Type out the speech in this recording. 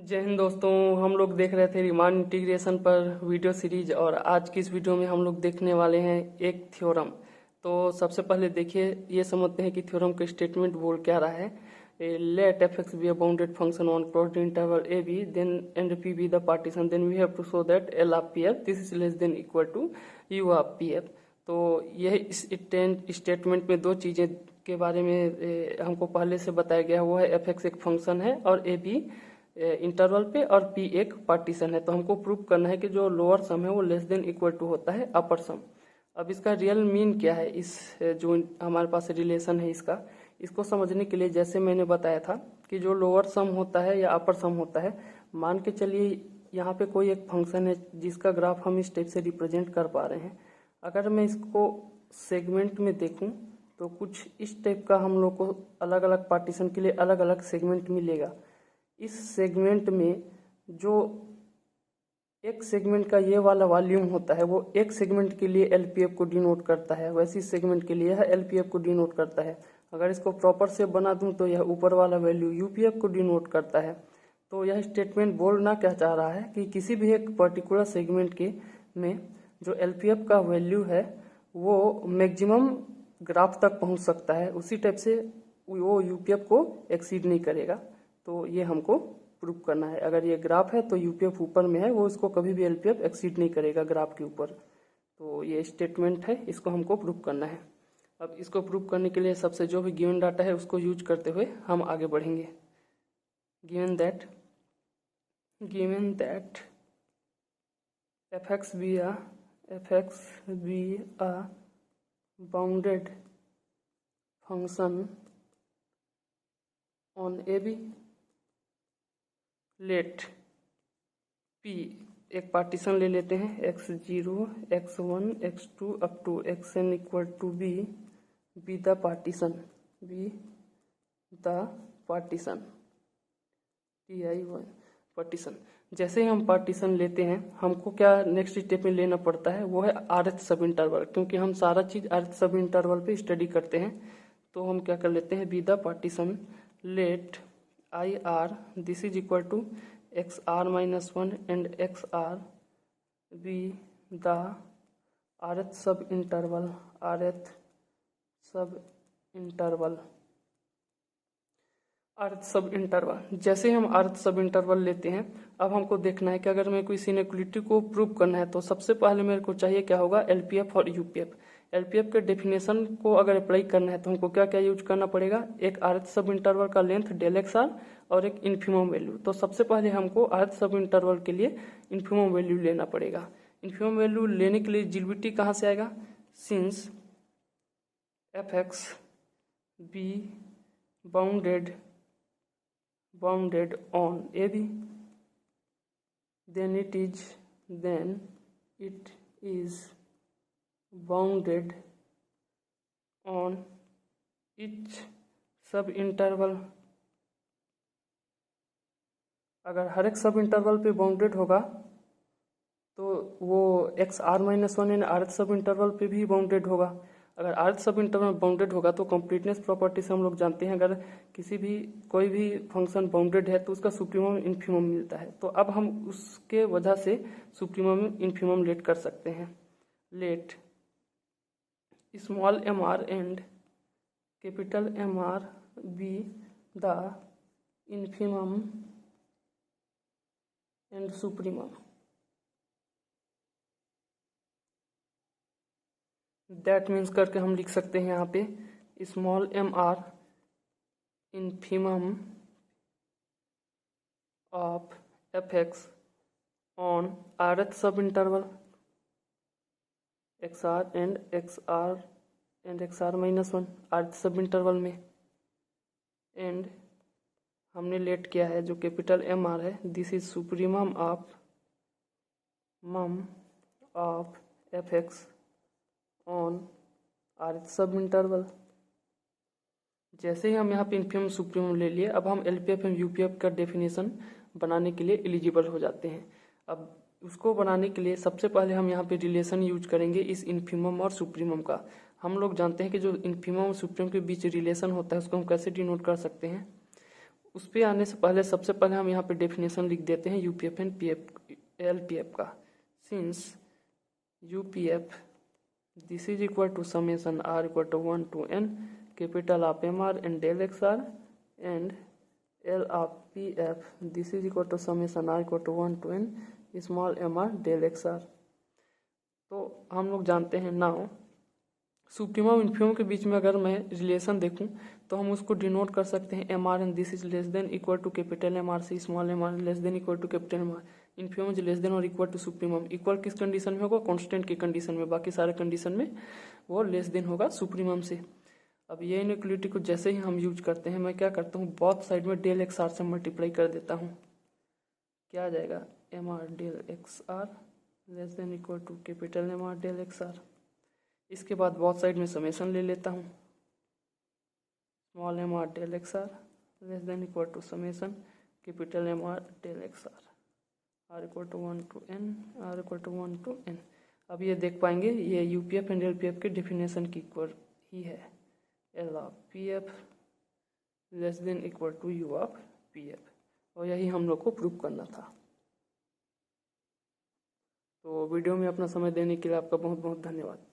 जय हिंद दोस्तों। हम लोग देख रहे थे रीमान इंटीग्रेशन पर वीडियो सीरीज और आज की इस वीडियो में हम लोग देखने वाले हैं एक थ्योरम। तो सबसे पहले देखिए ये समझते हैं कि थ्योरम का स्टेटमेंट बोल क्या रहा है। Let f x be a bounded function on closed interval a b then and P be the partition then we have to show that L of P F this is less than equal to U of P f. तो यह इस statement में दो चीज़ें के बारे में हमको पहले से बताया गया हुआ है। एफ एक्स एक फंक्शन है और ए बी इंटरवल पे और पी एक पार्टीशन है। तो हमको प्रूव करना है कि जो लोअर सम है वो लेस देन इक्वल टू होता है अपर सम। अब इसका रियल मीन क्या है, इस जो हमारे पास रिलेशन है इसको समझने के लिए जैसे मैंने बताया था कि जो लोअर सम होता है या अपर सम होता है, मान के चलिए यहाँ पे कोई एक फंक्शन है जिसका ग्राफ हम इस टाइप से रिप्रेजेंट कर पा रहे हैं। अगर मैं इसको सेगमेंट में देखूं तो कुछ इस टाइप का हम लोग को अलग अलग पार्टीशन के लिए अलग अलग सेगमेंट मिलेगा। इस सेगमेंट में जो एक सेगमेंट का ये वाला वॉल्यूम होता है वो एक सेगमेंट के लिए एलपीएफ को डिनोट करता है, वैसी सेगमेंट के लिए एलपीएफ को डिनोट करता है। अगर इसको प्रॉपर से बना दूं तो यह ऊपर वाला वैल्यू यूपीएफ को डिनोट करता है। तो यह स्टेटमेंट बोलना क्या चाह रहा है कि किसी भी एक पर्टिकुलर सेगमेंट के में जो एलपीएफ का वैल्यू है वो मैक्सिमम ग्राफ तक पहुंच सकता है, उसी टाइप से वो यूपीएफ को एक्सीड नहीं करेगा। तो ये हमको प्रूव करना है। अगर ये ग्राफ है तो यूपीएफ ऊपर में है, वो इसको कभी भी एलपीएफ एक्सीड नहीं करेगा ग्राफ के ऊपर। तो ये स्टेटमेंट है, इसको हमको प्रूव करना है। अब इसको प्रूव करने के लिए सबसे जो भी गिवन डाटा है उसको यूज करते हुए हम आगे बढ़ेंगे। Given that f x be a bounded function on a b, let P एक पार्टीशन ले लेते हैं x0 x1 x2 up to xn equal to be the partition ti1 partition. जैसे ही हम पार्टीशन लेते हैं हमको क्या नेक्स्ट स्टेप में लेना पड़ता है, वो है rth सब इंटरवल। क्योंकि हम सारा चीज rth सब इंटरवल पे स्टडी करते हैं तो हम क्या कर लेते हैं, be the partition let I r this is equal to x are minus one and x r be the rth सब इंटरवल। जैसे ही हम rth सब इंटरवल लेते हैं, अब हमको देखना है कि अगर मैं कोई इनइक्वालिटी को प्रूव करना है तो सबसे पहले मेरे को चाहिए क्या होगा, एलपीएफ और यूपीएफ। एलपीएफ के डेफिनेशन को अगर अप्लाई करना है तो हमको क्या क्या यूज करना पड़ेगा, एक rth सब इंटरवल का लेंथ डेल एक्स आर और एक इन्फिमम वैल्यू। तो सबसे पहले हमको rth सब इंटरवल के लिए इन्फिमम वैल्यू लेना पड़ेगा। इन्फिमम वैल्यू लेने के लिए एलिजिबिलिटी कहाँ से आएगा, since f x be bounded on a b then it is bounded on each subinterval. अगर हर एक सब इंटरवल पे बाउंडेड होगा तो वो x are minus one and r subinterval पे भी बाउंडेड होगा। अगर आर सब इंटरवल बाउंडेड होगा तो कंप्लीटनेस प्रॉपर्टी से हम लोग जानते हैं अगर कोई भी फंक्शन बाउंडेड है तो उसका सुप्रीमम इन्फिमम मिलता है। तो अब हम उसके वजह से सुप्रीमम इन्फिमम लेट कर सकते हैं। Let small M R and capital M R be the infimum and supremum. That means करके हम लिख सकते हैं यहाँ पे small M R infimum of F X on rth सब interval X R and x are minus one rth सब interval में। एंड हमने लेट किया है जो कैपिटल एम आर है, this is supremum of F X on rth सब interval. जैसे ही हम यहाँ पे इन्फिमम सुप्रीमम ले लिए, अब हम एलपीएफ एंड यूपीएफ का डेफिनेशन बनाने के लिए एलिजिबल हो जाते हैं। अब उसको बनाने के लिए सबसे पहले हम यहाँ पे रिलेशन यूज करेंगे इस इन्फिमम और सुप्रीमम का। हम लोग जानते हैं कि जो इन्फिमम और सुप्रीमम के बीच रिलेशन होता है उसको हम कैसे डिनोट कर सकते हैं, उस पर आने से पहले सबसे पहले हम यहाँ पे डेफिनेशन लिख देते हैं यूपीएफ एंड एलपीएफ का। Since UPF this is equal to summation R equal to 1 to n capital of M R and del X R and L of P F this is equal to summation R equal to 1 to n small M R del X R. तो हम लोग जानते हैं now supremum infimum के बीच में अगर मैं relation देखूं तो हम उसको डिनोट कर सकते हैं M R and this is less than equal to capital M R से small M R less than equal to capital M R. Infimum is less than और इक्वल टू सुप्रीमम। इक्वल किस condition में होगा? Constant की condition में। बाकी सारे condition में वो लेस देन होगा सुप्रीमम से। अब ये इनइक्वलिटी को जैसे ही हम यूज करते हैं मैं क्या करता हूँ बोथ साइड में डेल एक्स आर से मल्टीप्लाई कर देता हूँ। क्या आ जाएगा? M R del X R less than equal to capital M R del X R. इसके बाद बोथ साइड में समेशन ले लेता हूँ small M R del X R less than equal to summation capital M R del X R equal to 1 to n R equal to 1 to n। अब ये देख पाएंगे ये यूपीएफ एंड एलपीएफ के डेफिनेशन की इक्वल ही है। L of P F less than equal to U of P F और यही हम लोग को प्रूव करना था। तो वीडियो में अपना समय देने के लिए आपका बहुत बहुत धन्यवाद।